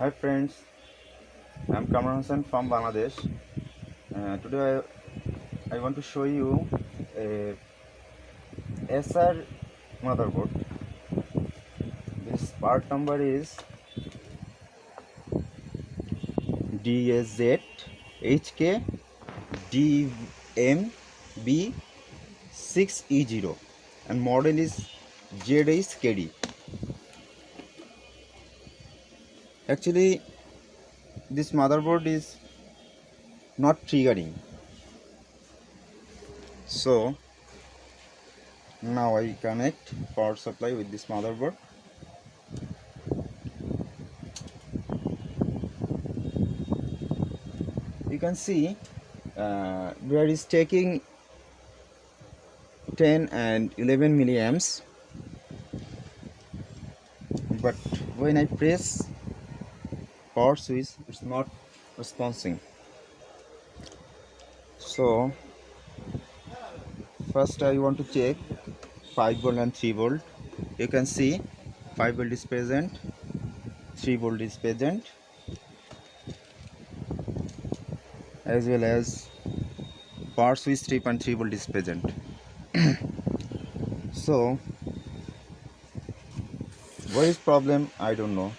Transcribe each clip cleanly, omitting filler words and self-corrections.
Hi friends, I'm Kamran Hassan from Bangladesh. Today I want to show you a Acer motherboard. This part number is DAZHKDMB6E0 and model is ZHKD. Actually, this motherboard is not triggering. So now I connect power supply with this motherboard. You can see there is taking 10 and 11 milliamps, but when I press power switch it's not responding. So first I want to check 5 volt and 3 volt. You can see 5 volt is present, 3 volt is present, as well as power switch 3.3 volt is present. So what is problem? I don't know.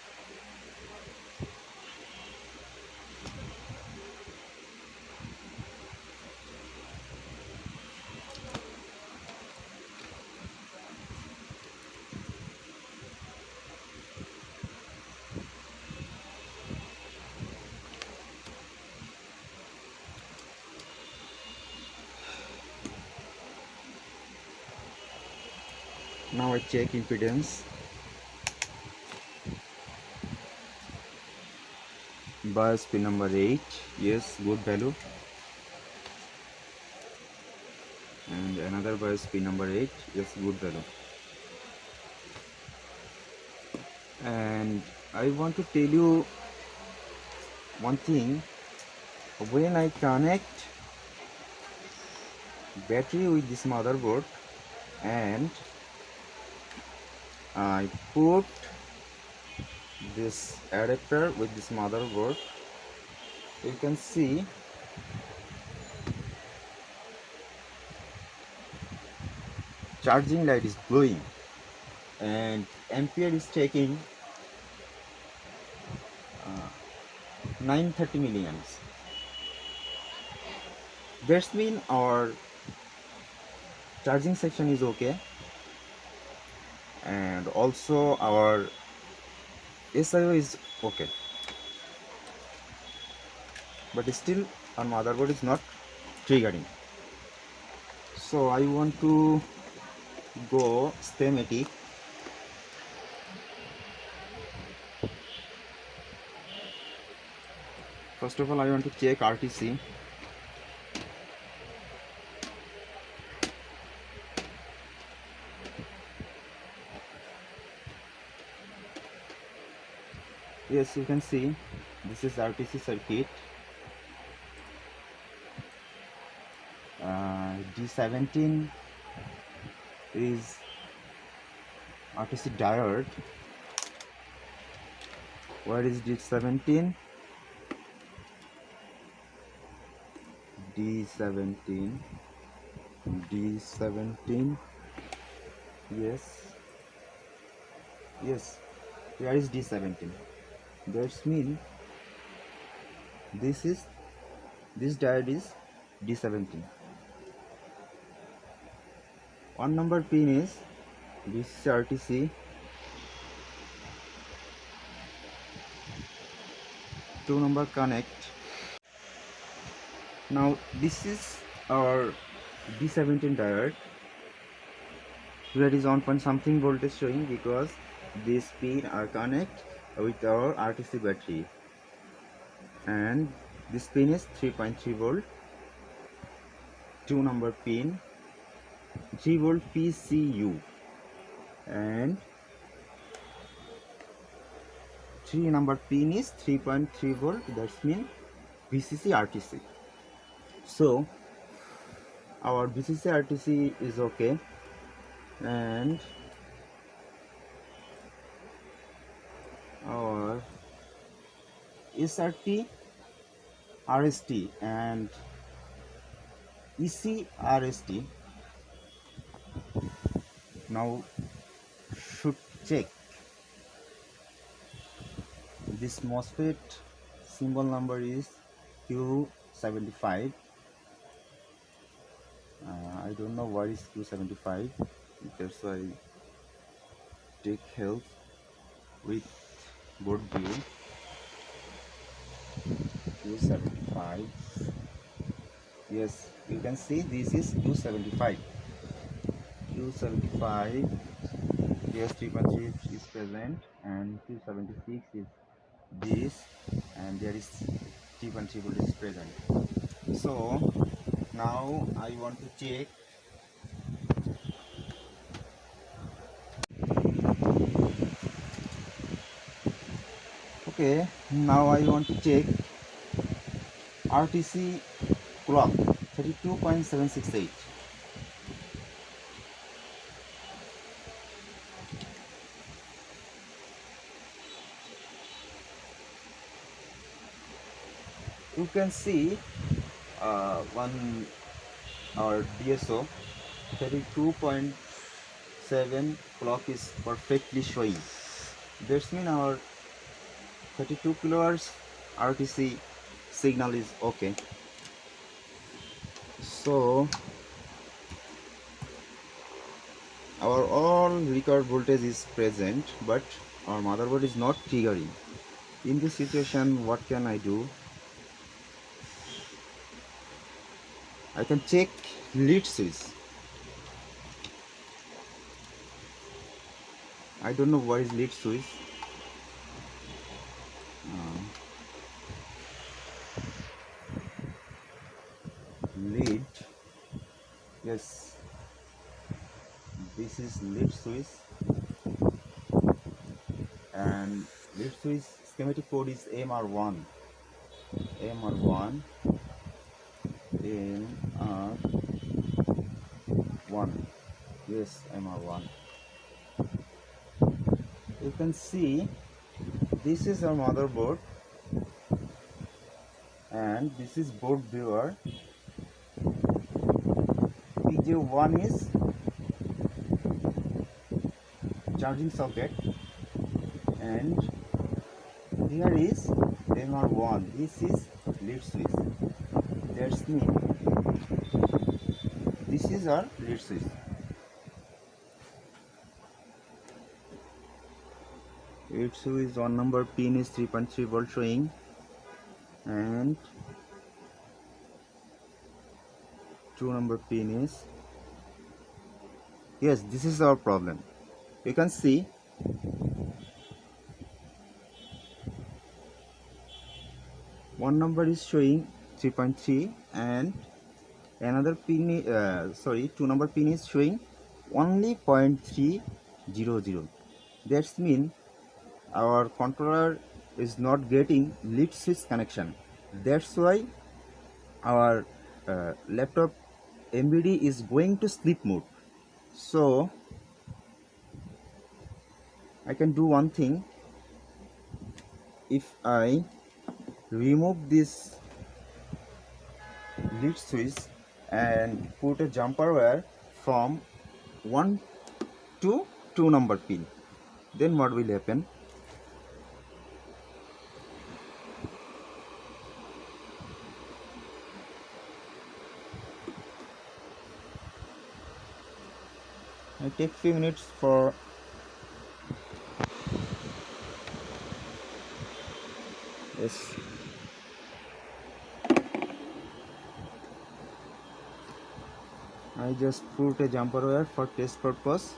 Now I check impedance. Bias pin number 8, yes, good value. And another bias pin number 8, yes, good value. And I want to tell you one thing. When I connect battery with this motherboard and I put this adapter with this motherboard, you can see charging light is glowing and ampere is taking 930 milliamps. That's mean our charging section is okay, and also our SIO is okay, but still our motherboard is not triggering. So I want to go schematic. First of all, I want to check RTC. Yes, you can see this is RTC circuit. D17 is RTC diode. Where is D17? D17, yes, here is D17. That's mean this diode is D17. One number pin is this RTC, 2 number connect. Now this is our D17 diode. Here is 1 point something voltage showing because this pin are connect with our RTC battery, and this pin is 3.3 volt. 2 number pin 3 volt PCU, and 3 number pin is 3.3 volt. That's mean VCC RTC. So our VCC RTC is okay, and our SRT, RST and ECRST now should check. This MOSFET symbol number is Q75. I don't know what is Q75, that's why I take help with board view. Q75, yes, you can see this is Q75. Q75, yes, 3.3 is present, and Q76 is this, and there is 3.3 voltage is present. So now I want to check. Okay, now I want to check RTC clock 32.768. You can see one our DSO 32.7 clock is perfectly showing. That's mean our 32 kilohertz RTC signal is okay. So our all record voltage is present, but our motherboard is not triggering. In this situation, what can I do? I can check lead switch. I don't know what is lead switch. Lead, yes, this is lead switch, and lead switch schematic code is MR1. MR1, yes, MR1. You can see this is our motherboard, and this is board viewer. PJ1 is charging socket, and here is MR1. This is lead switch. That's mean this is our lead switch. Lead switch on number pin is 3.3 volt showing, and 2 number pin is, yes, this is our problem. You can see one number is showing 3.3 and another pin, 2 number pin is showing only 0.300. That's mean our controller is not getting lead switch connection. That's why our laptop MBD is going to sleep mode. So I can do one thing. If I remove this lead switch and put a jumper wire from 1 to 2 number pin, then what will happen? I take few minutes for this. I just put a jumper wire for test purpose.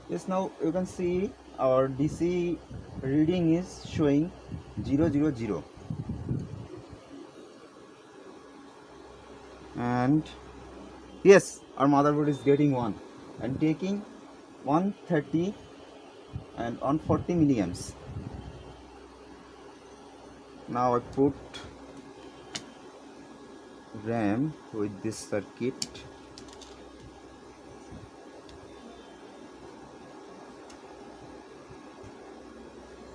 Yes, now you can see our DC reading is showing 000. and yes, our motherboard is getting one and taking 130 and 140 milliamps. Now I put RAM with this circuit.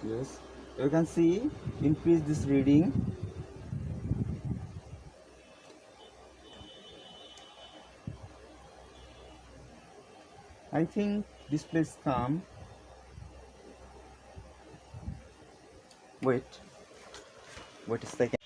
Yes, you can see increase this reading. I think display is calm. Wait a second.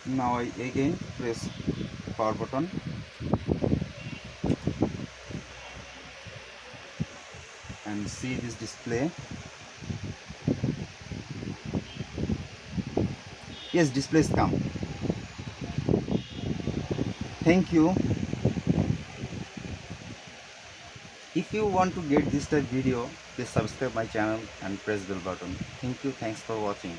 Now I again press power button and see this display. Yes, display is calm. Thank you. If you want to get this type video, please subscribe my channel and press bell button. Thank you. Thanks for watching.